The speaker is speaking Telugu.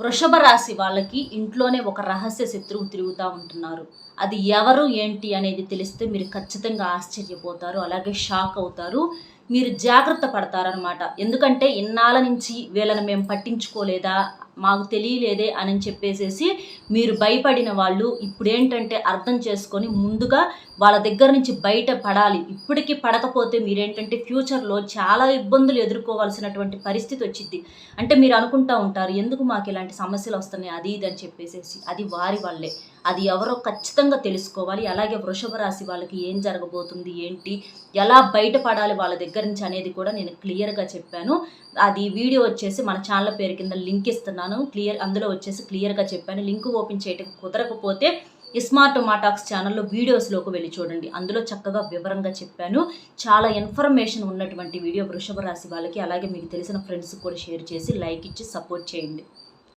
వృషభ రాశి వాళ్ళకి ఇంట్లోనే ఒక రహస్య శత్రువు తిరుగుతూ ఉంటున్నారు. అది ఎవరు ఏంటి అనేది తెలిస్తే మీరు ఖచ్చితంగా ఆశ్చర్యపోతారు, అలాగే షాక్ అవుతారు. మీరు జాగ్రత్త పడతారనమాట. ఎందుకంటే ఇన్నాళ్ళ నుంచి వీళ్ళని మేము పట్టించుకోలేదా, మాకు తెలియలేదే అని చెప్పేసేసి మీరు భయపడిన వాళ్ళు ఇప్పుడేంటంటే అర్థం చేసుకొని ముందుగా వాళ్ళ దగ్గర నుంచి బయట పడాలి. ఇప్పటికీ పడకపోతే మీరేంటంటే ఫ్యూచర్లో చాలా ఇబ్బందులు ఎదుర్కోవాల్సినటువంటి పరిస్థితి వచ్చింది. అంటే మీరు అనుకుంటూ ఉంటారు, ఎందుకు మాకు ఇలాంటి సమస్యలు వస్తున్నాయి అది ఇది అని చెప్పేసేసి. అది వారి వల్లే. అది ఎవరో ఖచ్చితంగా తెలుసుకోవాలి. అలాగే వృషభ రాశి వాళ్ళకి ఏం జరగబోతుంది ఏంటి, ఎలా బయటపడాలి వాళ్ళ దగ్గర నుంచి అనేది కూడా నేను క్లియర్గా చెప్పాను. అది వీడియో వచ్చేసి మన ఛానల్ పేరు కింద లింక్ ఇస్తున్నాను. అందులో వచ్చేసి క్లియర్గా చెప్పాను. లింక్ ఓపెన్ చేయటం కుదరకపోతే స్మార్ట్ మాటాక్స్ ఛానల్లో వీడియోస్లోకి వెళ్ళి చూడండి. అందులో చక్కగా వివరంగా చెప్పాను. చాలా ఇన్ఫర్మేషన్ ఉన్నటువంటి వీడియో వృషభ రాశి వాళ్ళకి. అలాగే మీకు తెలిసిన ఫ్రెండ్స్కి కూడా షేర్ చేసి లైక్ ఇచ్చి సపోర్ట్ చేయండి.